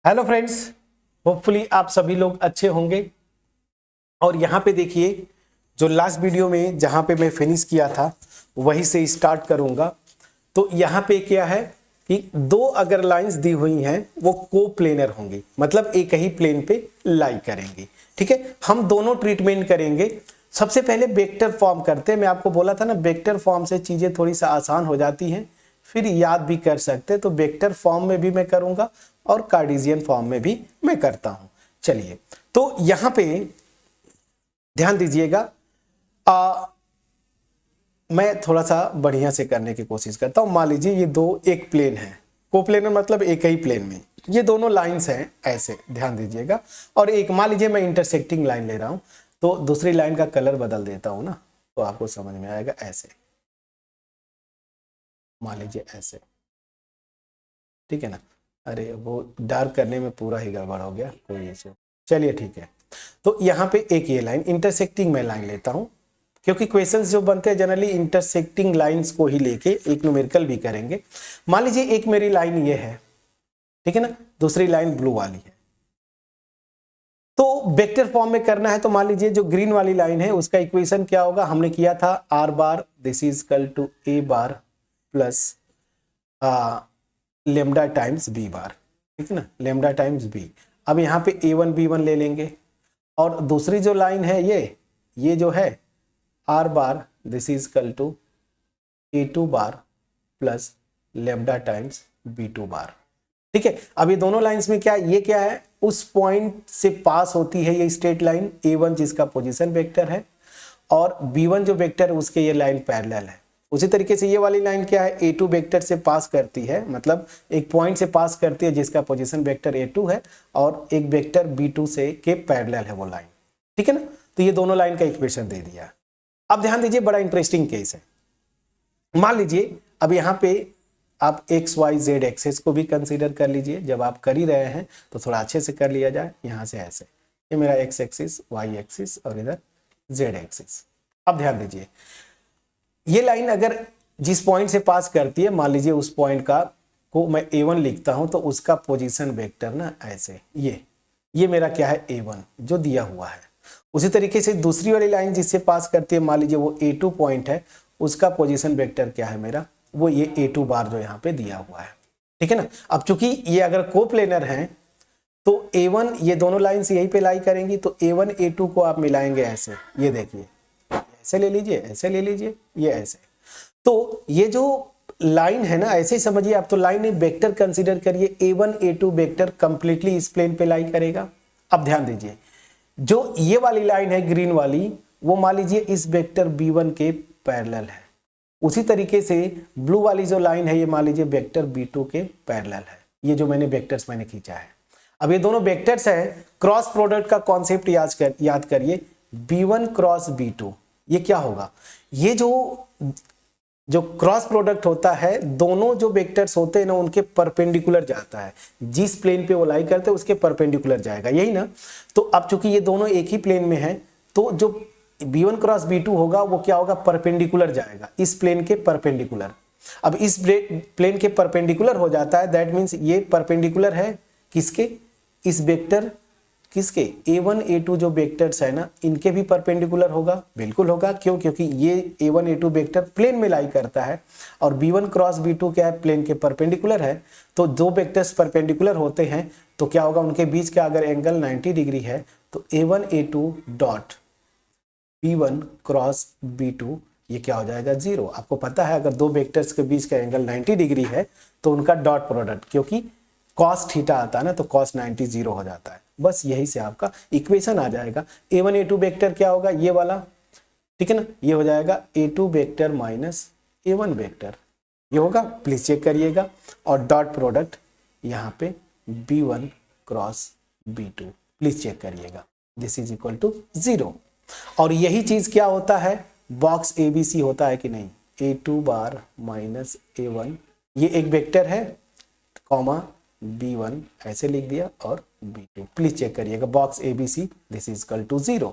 Hello friends, hopefully आप सभी लोग अच्छे होंगे। और यहाँ पे देखिए, जो लास्ट वीडियो में जहाँ पे मैं फिनिश किया था वहीं से स्टार्ट करूँगा। तो यहाँ पे क्या है कि दो अगर लाइंस दी हुई हैं वो कोप्लेनर होंगी, मतलब एक ही प्लेन पे लाई करेंगी। ठीक है, हम दोनों ट्रीटमेंट करेंगे। सबसे पहले वेक्टर फॉर्म करते हैं। मैं आपको बोला था ना, वेक्टर फॉर्म से चीज़ें थोड़ी सा आसान हो जाती हैं, फिर याद भी कर सकते। तो वेक्टर फॉर्म में भी मैं करूँगा और कार्टेशियन फॉर्म में भी मैं करता हूँ। चलिए, तो यहाँ पे ध्यान दीजिएगा। मैं थोड़ा सा बढ़िया से करने की कोशिश करता हूँ। मान लीजिए ये दो एक प्लेन है, कोप्लेनर मतलब एक ही प्लेन में ये दोनों लाइंस हैं, ऐसे ध्यान दीजिएगा। और एक मान लीजिए मैं इंटरसेक्टिंग लाइन ले रहा हूँ, तो दूसरी लाइन का कलर बदल देता हूँ ना, तो आपको समझ में आएगा। ऐसे मान लीजिए ऐसे, ठीक है ना। अरे वो डार्क करने में पूरा ही गड़बड़ हो गया, कोई इशू। चलिए ठीक है, तो यहाँ पे एक ये लाइन इंटरसेक्टिंग मैं लाइन लेता हूँ, क्योंकि क्वेश्चंस जो बनते हैं जनरली इंटरसेक्टिंग लाइंस को ही लेके एक न्यूमेरिकल भी करेंगे। मान लीजिए एक मेरी लाइन ये है, ठीक है ना, दूसरी लाइन ब्लू वाली है। तो वेक्टर फॉर्म में करना है, तो मान लीजिए जो ग्रीन वाली लाइन है उसका इक्वेशन क्या होगा, हमने किया था R bar this is equal to A bar plus lambda times B bar, ठीक है ना, लेमडा टाइम्स बी। अब यहाँ पे a1 b1 ले लेंगे, और दूसरी जो लाइन है ये जो है R bar this is equal to a2 bar plus lambda times b2 bar. ठीक है, अब ये दोनों लाइंस में क्या है, उस पॉइंट से पास होती है ये स्ट्रेट लाइन a1 जिसका पोजीशन वेक्टर है, और b1 जो वेक्टर है उसके ये लाइन पैरेलल है। उसी तरीके से ये वाली लाइन क्या है, a2 वेक्टर से पास करती है, मतलब एक पॉइंट से पास करती है जिसका पोजीशन वेक्टर a2 है, और एक वेक्टर b2 से के पैरेलल है वो लाइन। ठीक है ना, तो ये दोनों लाइन का इक्वेशन दे दिया। अब ध्यान दीजिए, बड़ा इंटरेस्टिंग केस है। मान लीजिए अब यहाँ पे आप एक्स वाई जेड एक्सेस को भी कंसीडर कर लीजिए। जब आप कर ही रहे हैं तो थोड़ा अच्छे से कर लिया जाए। यहाँ से ऐसे, ये मेरा एक्स एक्सिस, वाई एक्सिस और इधर जेड एक्सिस। अब ध्यान दीजिए, ये लाइन अगर जिस पॉइंट से पास करती है, मान लीजिए उस पॉइंट का को मैं a1 लिखता हूं, तो उसका पोजीशन वेक्टर ना ऐसे, ये मेरा क्या है a1 जो दिया हुआ है। उसी तरीके से दूसरी वाली लाइन जिससे पास करती है, मान लीजिए वो a2 पॉइंट है, उसका पोजीशन वेक्टर क्या है मेरा, वो ये a2 बार जो यहाँ पे दिया हुआ है। ठीक है ना। अब चूंकि ये अगर कोप्लेनर है तो a1 ये दोनों लाइंस यहीं पे लाई करेंगी, तो a1 a2 को आप मिलाएंगे ऐसे, ये देखिए ऐसे ले लीजिए, ऐसे ले लीजिए, ये ऐसे। तो ये जो लाइन है ना, ऐसे ही समझिए आप। तो लाइन में वेक्टर कंसीडर करिए, a1 a2 वेक्टर कंप्लीटली इस प्लेन पे लाई करेगा। अब ध्यान दीजिए, जो ये वाली लाइन है ग्रीन वाली, वो मान लीजिए इस वेक्टर b1 के पैरेलल है। उसी तरीके से ब्लू वाली जो लाइन है, ये मान लीजिए वेक्टर b2 के पैरेलल है। ये जो वेक्टर्स मैंने खींचा है। अब ये दोनों वेक्टर्स है, क्रॉस प्रोडक्ट का कॉन्सेप्ट याद करिए, b1 क्रॉस b2। ये क्या होगा, ये जो क्रॉस प्रोडक्ट होता है, दोनों जो वेक्टर्स होते हैं ना उनके परपेंडिकुलर जाता है। जिस प्लेन पे वो लाई करते हैं उसके परपेंडिकुलर जाएगा, यही ना। तो अब चूंकि ये दोनों एक ही प्लेन में है, तो जो b1 क्रॉस b2 होगा वो क्या होगा, परपेंडिकुलर जाएगा, इस प्लेन के परपेंडिकुलर। अब इस प्लेन के परपेंडिकुलर हो जाता है, दैट मीन्स ये परपेंडिकुलर है किसके, इस वेक्टर किसके, a1 a2 जो वेक्टर्स है ना, इनके भी परपेंडिकुलर होगा। बिल्कुल होगा, क्यों, क्योंकि ये a1 a2 वेक्टर प्लेन में लाई करता है, और b1 क्रॉस b2 क्या है, प्लेन के परपेंडिकुलर है। तो दो वेक्टर्स परपेंडिकुलर होते हैं तो क्या होगा, उनके बीच का अगर एंगल 90 डिग्री है, तो a1 a2 dot b1 cross b2 ये क्या हो जाएगा, 0। आपको पता है अगर दो वेक्टर्स के बीच का एंगल 90 डिग्री है तो उनका डॉट प्रोडक्ट, क्योंकि cos थीटा आता है ना, तो cos 90 0 हो जाता है। बस यही से आपका इक्वेशन आ जाएगा। a1 a2 वेक्टर क्या होगा, ये वाला, ठीक है ना, ये हो जाएगा a2 vector minus a1 vector, ये होगा। प्लीज चेक करिएगा। और डॉट प्रोडक्ट यहाँ पे b1 cross b2, please check करिएगा, दिस इज इक्वल टू 0। और यही चीज क्या होता है, बॉक्स ABC होता है कि नहीं, a2 बार माइनस a1, ये एक वेक्टर है, कॉमा b1 ऐसे लिख दिया, और b2 प्लीज चेक करिएगा, box ABC this is equal to 0।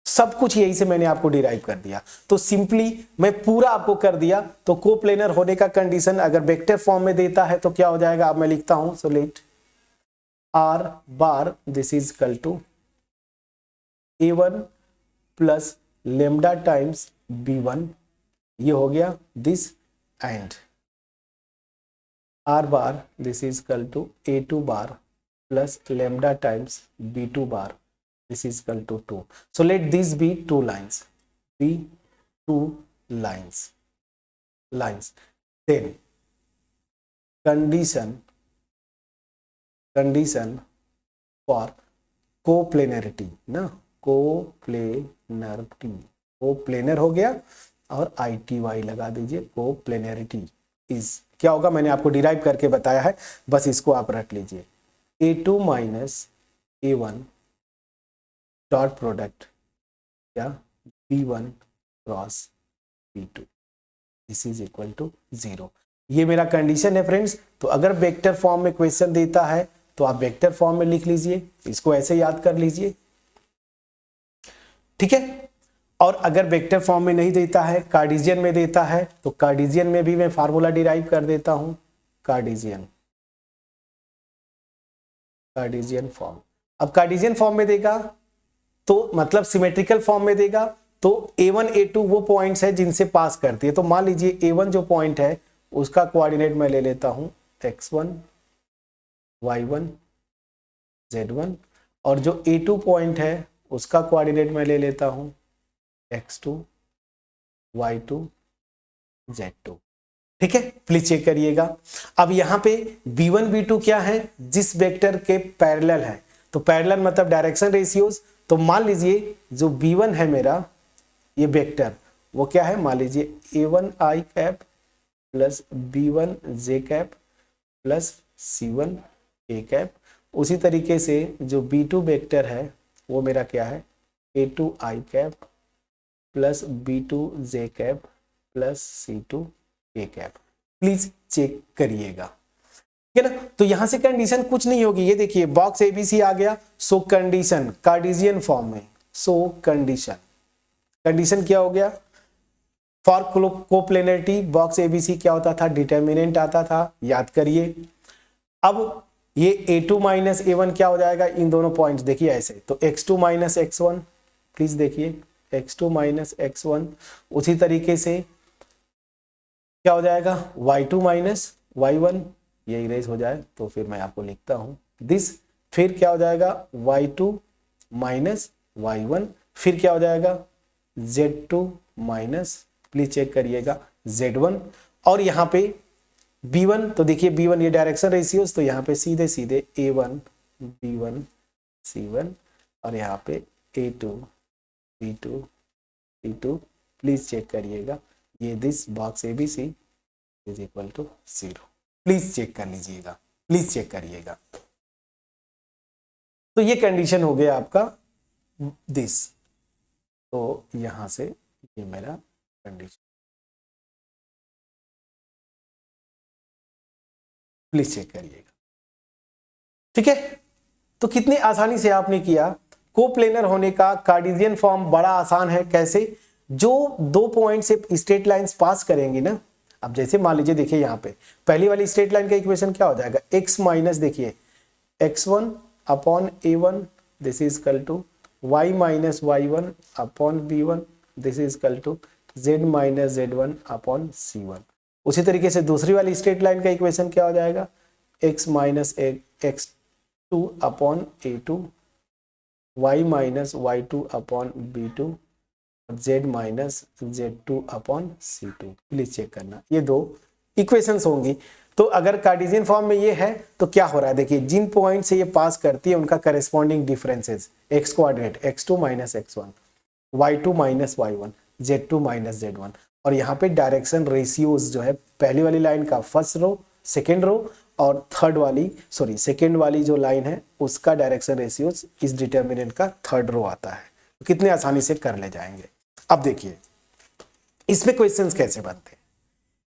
सब कुछ यही से मैंने आपको डिराइव कर दिया। तो सिंपली मैं पूरा आपको कर दिया। तो कोप्लेनर होने का कंडीशन अगर वेक्टर फॉर्म में देता है तो क्या हो जाएगा, अब मैं लिखता हूं, so let R bar this is equal to A1 plus lambda times B1, ये हो गया this, and R bar this is equal to A2 bar plus lambda times B2 bar, this is equal to 2. So let these be two lines, be two lines. Then condition for coplanarity ना, coplanar हो गया और ITY लगा दीजिए, coplanarity is क्या होगा मैंने आपको डिराइव करके बताया है, बस इसको आप रट लीजिए, A2 minus A1 dot product क्या B1 cross B2 this is equal to 0। ये मेरा कंडीशन है फ्रेंड्स। तो अगर वेक्टर फॉर्म में क्वेश्चन देता है तो आप वेक्टर फॉर्म में लिख लीजिए, इसको ऐसे याद कर लीजिए, ठीक है। और अगर वेक्टर फॉर्म में नहीं देता है, कार्टेशियन में देता है, तो कार्टेशियन में भी मैं फार्मूला डिराइव कर देता हूं, कार्टेशियन फॉर्म। अब कार्टेशियन फॉर्म में देगा तो मतलब सिमेट्रिकल फॉर्म में देगा, तो A1 A2 वो पॉइंट्स है जिनसे पास करती है। तो मान लीजिए A1 जो पॉइंट है उसका कोऑर्डिनेट मैं ले लेता हूं x1 y1 z1, और जो A2 पॉइंट है उसका कोऑर्डिनेट मैं ले लेता हूं x2 y2 z2, ठीक है। प्लीज चेक करिएगा। अब यहाँ पे B1 B2 क्या है, जिस वेक्टर के पैरेलल है, तो पैरेलल मतलब डायरेक्शन रेशियोज। तो मान लीजिए जो B1 है मेरा ये वेक्टर, वो क्या है, मान लीजिए A1 I cap plus B1 J cap plus C1 A cap. उसी तरीके से जो B2 वेक्टर है वो मेरा क्या है, A2 I cap plus B2 J cap plus C2 A cap. Please check करिएगा, ठीक है ना। तो यहां से कंडीशन कुछ नहीं होगी, ये देखिए बॉक्स ABC आ गया, सो कंडीशन कार्टेशियन फॉर्म में, सो कंडीशन क्या हो गया, फॉर कोप्लेनरिटी बॉक्स ABC क्या होता था, डिटर्मिनेंट आता था, याद करिए। अब ये A2 माइनस A1 क्या हो जाएगा, इन दोनों पॉइंट्स देखिए ऐसे, तो x2 माइनस x1, प्लीज देखिए x2 माइनस x1। उसी तरीके से क्या हो जाएगा, y2 माइनस y1, ये इरेज हो जाए तो फिर मैं आपको लिखता हूं दिस, फिर क्या हो जाएगा y2 माइनस y1, फिर क्या हो जाएगा z2 माइनस, प्लीज चेक करिएगा z1, और यहाँ पे b1, तो देखिए b1 ये डायरेक्शन रेशियोज, तो यहाँ पे सीधे सीधे a1 b1 c1, और यहाँ पे a2 b2 c2, please check करिएगा, ये this box ABC is equal to 0। Please check कर लीजिएगा, प्लीज चेक करिएगा। तो ये कंडीशन हो गया आपका दिस, तो यहां से ये मेरा कंडीशन, प्लीज चेक करिएगा, ठीक है। तो कितनी आसानी से आपने किया। कोप्लेनर होने का कार्टेशियन फॉर्म बड़ा आसान है, कैसे, जो दो पॉइंट से स्ट्रेट लाइंस पास करेंगी ना। अब जैसे मान लीजिए देखिए यहाँ पे पहली वाली स्ट्रेट लाइन का इक्वेशन क्या हो जाएगा, x माइनस देखिए x1 upon A1 this is equal to y minus y1 upon B1 this is equal to z minus z1 upon C1। उसी तरीके से दूसरी वाली स्ट्रेट लाइन का इक्वेशन क्या हो जाएगा, x minus x2 upon A2 y minus y2 upon B2 z minus z2 upon C2। Please check करना, ये दो इक्वेशंस होंगी। तो अगर कार्टेशियन फॉर्म में ये है तो क्या हो रहा है, देखिए जिन पॉइंट से ये पास करती है उनका corresponding differences, x coordinate x2 minus x1 y2 minus y1 z2 minus z1, और यहाँ पे डायरेक्शन रेशियोज जो है पहली वाली लाइन का फर्स्ट रो, सेकेंड रो, और सेकेंड वाली जो लाइन है उसका डायरेक्शन रेशियोज इस डिटर्मिनेंट का थर्ड रो आता है। तो कितने आसानी से कर ले जाएंगे। अब देखिए इसमें क्वेश्चंस कैसे बनते हैं।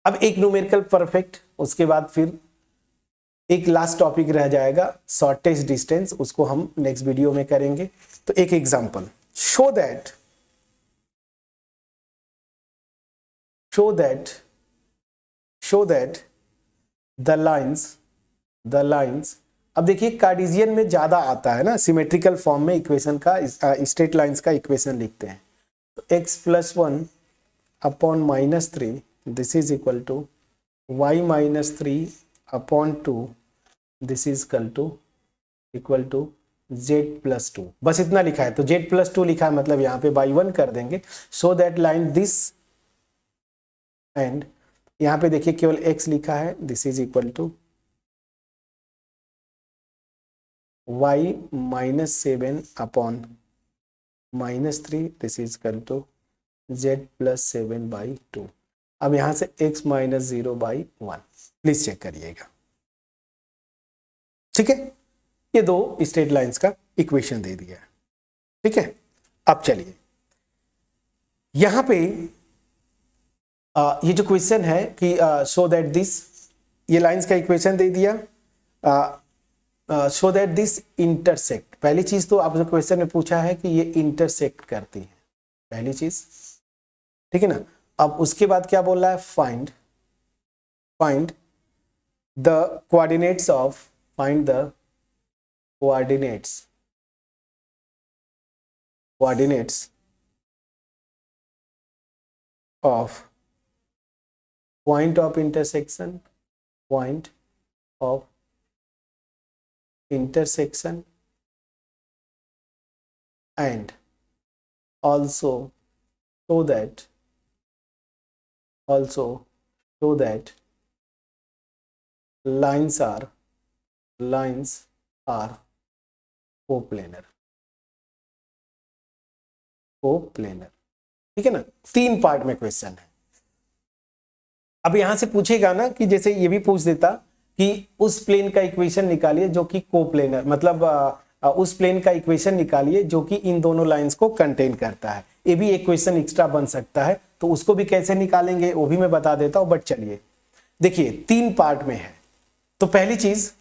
अब एक न्यूमेरिकल परफेक्ट, उसके बाद फिर एक लास्ट टॉपिक रह जाएगा शॉर्टेस्ट डिस्टेंस, उसको हम नेक्स्ट वीडियो में करेंगे। तो एक example, show that the lines अब देखिए कार्टेशियन में ज्यादा आता है ना, सिमेट्रिकल फॉर्म में इक्वेशन का, स्ट्रेट लाइंस का इक्वेशन लिखते हैं। तो x+1 upon -3 this is equal to y-3 upon 2 this is equal to z+2। बस इतना लिखा है, तो z+2 लिखा है, मतलब यहाँ पे बाई 1 कर देंगे, so that line this and, यहाँ पे देखिए केवल x लिखा है, this is equal to y-7 upon -3 this is equal to z+7/2। अब यहां से x-0/1 प्लीज चेक करिएगा। ठीक है, ये दो स्ट्रेट लाइंस का इक्वेशन दे दिया है। ठीक है, अब चलिए यहां पे ये जो क्वेश्चन है कि सो दैट दिस, ये लाइंस का इक्वेशन दे दिया, सो दैट दिस इंटरसेक्ट। पहली चीज तो आपने क्वेश्चन में पूछा है कि ये इंटरसेक्ट करती है, पहली चीज। ठीक है ना, अब उसके बाद क्या बोल रहा है, find the coordinates of, find the coordinates of point of intersection and also so that lines are coplanar। ठीक है ना, 3 पार्ट में क्वेश्चन है। अब यहां से पूछेगा ना कि जैसे ये भी पूछ देता कि उस प्लेन का इक्वेशन निकालिए जो कि कोप्लेनर, मतलब उस प्लेन का इक्वेशन निकालिए जो कि इन दोनों लाइंस को कंटेन करता है। ये भी एक क्वेश्चन एक्स्ट्रा बन सकता है, तो उसको भी कैसे निकालेंगे वो भी मैं बता देता हूं। बट चलिए देखिए 3 पार्ट में है। तो पहली चीज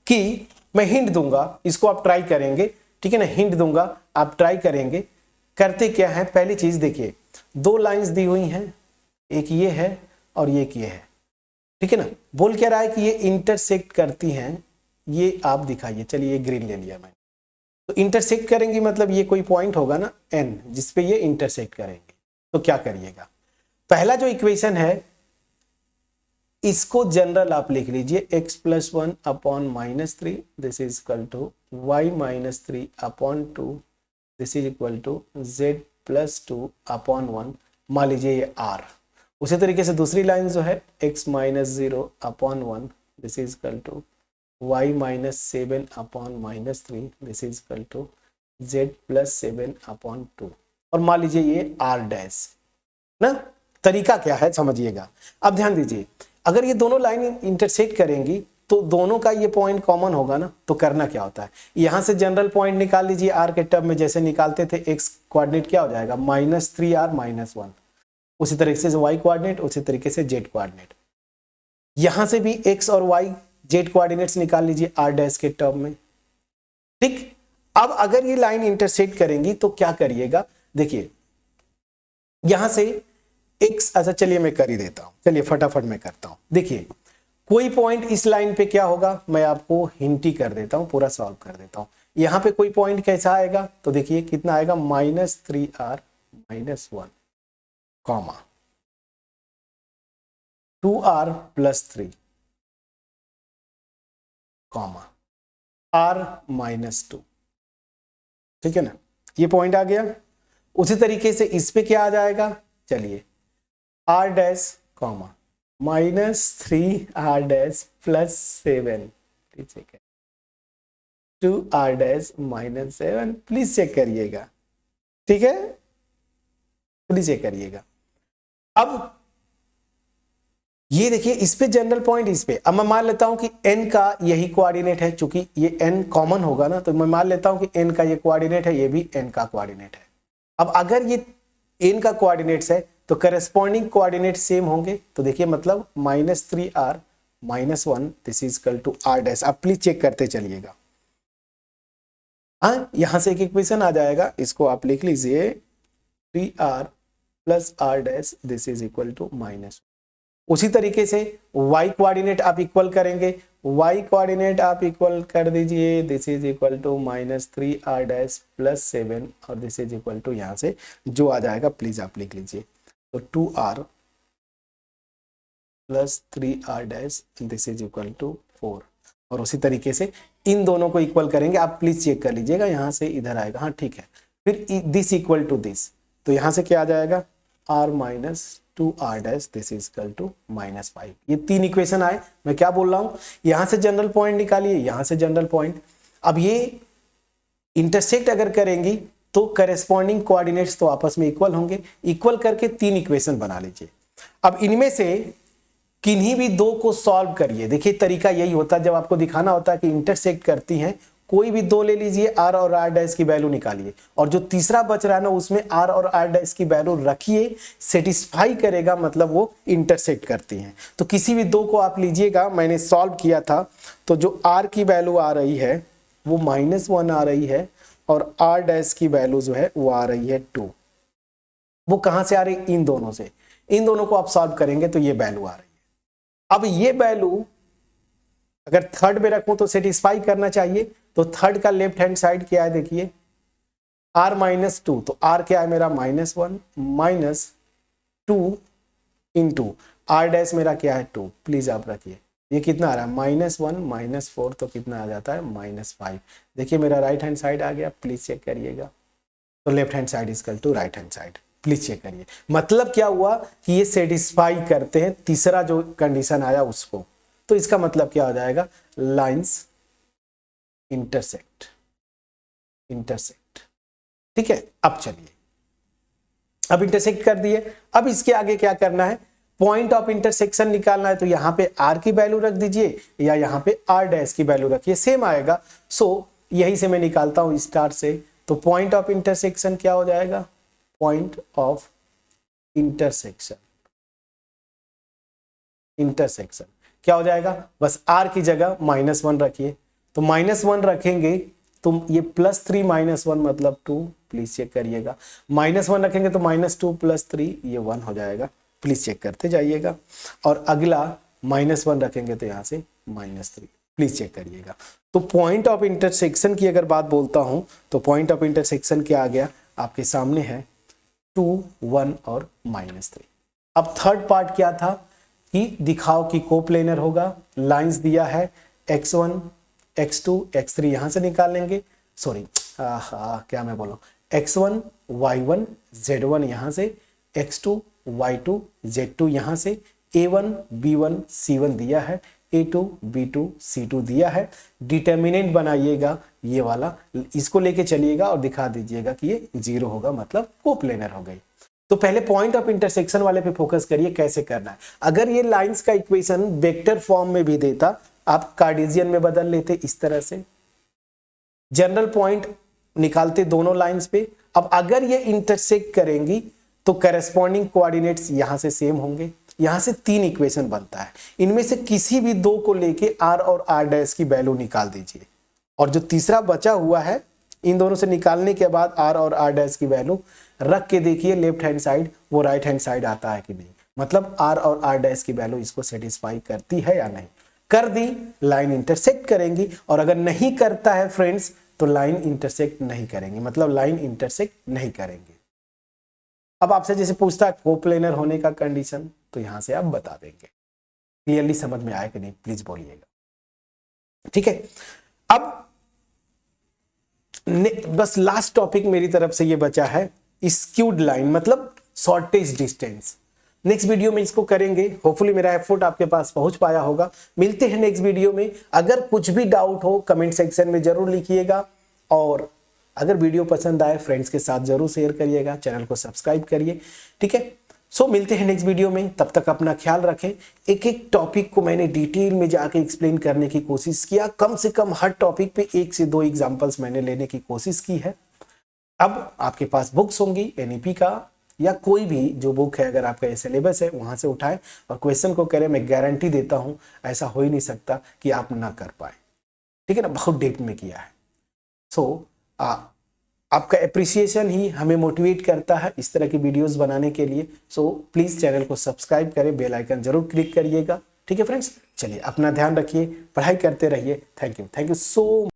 कि मैं हिंट दूंगा, इसको आप ट्राई करेंगे। ठीक है ना, हिंट दूंगा, आप ट्राई करेंगे। करते क्या है, पहली चीज देखिए 2 लाइंस दी हुई हैं, एक ये है और एक ये है। ठीक है ना, बोल क्या रहा है कि ये इंटरसेक्ट करती हैं, ये आप दिखाइए। चलिए ये ग्रीन ले लिया मैंने। तो इंटरसेक्ट करेंगी मतलब ये कोई पॉइंट होगा ना n, जिसपे ये इंटरसेक्ट करेंगे। तो क्या करिएगा, पहला जो इक्वेशन है इसको जनरल आप लिख लीजिए, x+1 upon -3 this is equal to y-3 upon 2 this is equal to z+2 upon 1। मान लीजिए ये r। उसी तरीके से दूसरी लाइन जो है x-0 upon 1 this is equal to y-7 upon -3 this is equal to z+7 upon 2। और मान लीजिए ये r डैश ना। तरीका क्या है समझिएगा। अब ध्यान दीजिए, अगर ये दोनों लाइन इंटरसेक्ट करेंगी तो दोनों का ये पॉइंट कॉमन होगा ना। तो करना क्या होता है, यहां से जनरल पॉइंट निकाल लीजिए। r के टर्म में जैसे निकालते थे, x कोऑर्डिनेट क्या हो जाएगा, -3r -1। उसी तरीके से y कोऑर्डिनेट, उसी तरीके से z कोऑर्डिनेट। यहां से भी x और y z कोऑर्डिनेट्स निकाल लीजिए r डैश के टर्म में। ठीक, अब अगर ये लाइन इंटरसेक्ट करेंगी तो क्या करिएगा, देखिए यहां से x, अच्छा चलिए मैं कर ही देता हूं, चलिए फटाफट मैं करता हूं। देखिए कोई पॉइंट इस लाइन पे क्या होगा, मैं आपको हिंट ही कर देता हूं, पूरा सॉल्व कर देता हूं। यहां पे कोई पॉइंट कैसा आएगा, तो देखिए कितना आएगा, -3r -1 comma 2r +3 comma r -2। ठीक है ना, ये पॉइंट आ गया। उसी तरीके से इस पे क्या आ जाएगा, चलिए r dash comma -3r dash +7 ठीक है, 2r डैश -7। प्लीज चेक करिएगा। ठीक है, प्लीज चेक करिएगा। अब ये देखिए इस पे जनरल पॉइंट, इस पे अब मैं मान लेता हूं कि n का यही कोऑर्डिनेट है, चूंकि ये n कॉमन होगा ना, तो मैं मान लेता हूं कि n का ये कोऑर्डिनेट है, ये भी n का कोऑर्डिनेट है। अब अगर ये n का कोऑर्डिनेट्स है तो करस्पॉन्डिंग कोऑर्डिनेट सेम होंगे। तो देखिए मतलब -3r -1 this is equal to r dash. आप प्लीज चेक करते चलिएगा। हाँ, यहां से एक इक्वेशन आ जाएगा, इसको आप लिख लीजिए 3r + r dash this is equal to -1। उसी तरीके से y कोऑर्डिनेट आप इक्वल करेंगे, y कोऑर्डिनेट आप इक्वल कर दीजिए, this is equal to -3r' plus 7 और दिस इज इक्वल टू यहाँ से जो आ जाएगा प्लीज आप लिख लीजिए, तो 2r plus 3r' this is equal to 4। और उसी तरीके से इन दोनों को इक्वल करेंगे, आप प्लीज चेक कर लीजिएगा, यहाँ से इधर आएगा, हाँ ठीक है। फिर दिस इक्वल टू दिस, तो यहाँ से क्या आ जाएगा r minus 2r' this is equal to -5। ये 3 इक्वेशन आए। मैं क्या बोल रहा हूँ, यहाँ से जनरल पॉइंट निकालिए, यहाँ से जनरल पॉइंट। अब ये इंटरसेक्ट अगर करेंगी तो करेस्पॉन्डिंग कोऑर्डिनेट्स तो आपस में इक्वल होंगे, इक्वल करके 3 इक्वेशन बना लीजिए। अब इनमें से किन्हीं भी दो को सॉल्व करिए। देखिए तरीका यही होता है, जब आपको दिखाना होता है कि इंटरसेक्ट करती हैं, कोई भी दो ले लीजिए, r और r' की वैल्यू निकालिए, और जो तीसरा बच रहा है ना उसमें r और r' की वैल्यू रखिए, सेटिस्फाई करेगा मतलब वो इंटरसेक्ट करती हैं। तो किसी भी दो को आप लीजिएगा, मैंने सॉल्व किया था, तो जो r की वैल्यू आ रही है वो -1 आ रही है, और r' की वैल्यू जो है वो आ रही है 2। वो कहां से आ रही है, इन दोनों से। इन दोनों को आप सॉल्व करेंगे तो ये वैल्यू आ रही है। अब ये वैल्यू अगर थर्ड में रखूं तो सेटिस्फाई करना चाहिए, तो थर्ड का लेफ्ट हैंड साइड क्या है देखिए, r-2, तो r क्या है मेरा -1 माइनस 2 इंटू r' मेरा क्या है 2, प्लीज आप रखिए। ये कितना आ रहा है -1 -4, तो कितना आ जाता है -5। देखिए मेरा राइट हैंड साइड आ गया, प्लीज चेक करिएगा। तो left hand side is equal to right hand side, please check करिए। मतलब क्या हुआ कि ये सेटिस्फाई करते हैं तीसरा जो कंडीशन आया उसको। तो इसका मतलब क्या हो जाएगा, लाइंस इंटरसेक्ट, इंटरसेक्ट। ठीक है, अब चलिए, अब इंटरसेक्ट कर दिए। अब इसके आगे क्या करना है, पॉइंट ऑफ इंटरसेक्शन निकालना है। तो यहां पे r की वैल्यू रख दीजिए या यहां पे r' की वैल्यू रखिए, सेम आएगा। सो यही से मैं निकालता हूं स्टार से। तो पॉइंट ऑफ इंटरसेक्शन क्या हो जाएगा, पॉइंट ऑफ इंटरसेक्शन, इंटरसेक्शन क्या हो जाएगा, बस r की जगह -1 रखिए। तो -1 रखेंगे तो ये +3 -1 मतलब 2, प्लीज चेक करिएगा। -1 रखेंगे तो -2 + 3 ये 1 हो जाएगा, प्लीज चेक करते जाइएगा। और अगला -1 रखेंगे तो यहाँ से -3, प्लीज चेक करिएगा। तो पॉइंट ऑफ इंटरसेक्शन की अगर बात बोलता हूं तो पॉइंट ऑफ इंटरसेक्शन क्या आ गया आपके सामने है, 2, 1 और -3। अब थर्ड पार्ट क्या था कि दिखाओ कि कोप्लेनर होगा। लाइंस दिया है x1 x2 x3, यहां से निकाल लेंगे, सॉरी क्या मैं बोलूं, x1 y1 z1 यहां से, x2 y2 z2 यहां से, a1 b1 c1 दिया है, a2 b2 c2 दिया है। डिटर्मिनेंट बनाइएगा ये वाला, इसको लेके चलिएगा और दिखा दीजिएगा कि ये 0 होगा, मतलब कोप्लेनर हो गई। तो पहले पॉइंट ऑफ इंटरसेक्शन वाले पे फोकस करिए, कैसे करना है। अगर ये लाइंस का इक्वेशन वेक्टर फॉर्म में भी देता, आप कार्टेशियन में बदल लेते इस तरह से, जनरल पॉइंट निकालते दोनों लाइंस पे। अब अगर ये इंटरसेक्ट करेंगी तो करेस्पॉन्डिंग कोऑर्डिनेट्स यहां से सेम होंगे। यहां से 3 इक्वेशन बनता है, इनमें से किसी भी दो को लेके r और r' की वैल्यू निकाल दीजिए, और जो तीसरा बचा हुआ है इन दोनों से निकालने के बाद r और r' की वैल्यू रख के देखिए लेफ्ट हैंड साइड वो राइट हैंड साइड आता है कि नहीं, मतलब r और r' की वैल्यू इसको सेटिस्फाई करती है या नहीं। कर दी, लाइन इंटरसेक्ट करेंगी, और अगर नहीं करता है फ्रेंड्स तो लाइन इंटरसेक्ट नहीं करेंगे, मतलब लाइन इंटरसेक्ट नहीं करेंगे। अब आपसे जैसे पूछता है कोप्लेनर होने का कंडीशन, तो यहां से आप बता देंगे। क्लियरली समझ में आया कि नहीं, प्लीज बोलिएगा। ठीक है, अब बस लास्ट टॉपिक मेरी तरफ से ये बचा है, स्क्यूड लाइन मतलब शॉर्टेज डिस्टेंस। नेक्स्ट वीडियो में इसको करेंगे, होपफुली मेरा एफर्ट आपके पास पहुंच पाया होगा। मिलते हैं नेक्स्ट वीडियो में। अगर कुछ भी डाउट हो कमेंट सेक्शन में जरूर लिखिएगा, और अगर वीडियो पसंद आए फ्रेंड्स के साथ जरूर शेयर करिएगा, चैनल को सब्सक्राइब करिए। ठीक है, सो मिलते हैं नेक्स्ट वीडियो में, तब तक अपना ख्याल रखें। एक एक टॉपिक को मैंने डिटेल में जाके एक्सप्लेन करने की कोशिश किया, कम से कम हर टॉपिक पे 1 से 2 एग्जाम्पल्स मैंने लेने की कोशिश की है। अब आपके पास बुक्स होंगी NEP का या कोई भी जो बुक है, अगर आपका सिलेबस है वहां से उठाएं और क्वेश्चन को करें। मैं गारंटी देता हूं ऐसा हो ही नहीं सकता कि आप ना कर पाए। ठीक है ना, बहुत डेप्थ में किया है। सो आपका एप्रिसिएशन ही हमें मोटिवेट करता है इस तरह की वीडियोस बनाने के लिए। सो प्लीज चैनल को सब्सक्राइब करें, बेल आइकन जरूर क्लिक करिएगा। ठीक है फ्रेंड्स, चलिए अपना ध्यान रखिए, पढ़ाई करते रहिए। Thank you so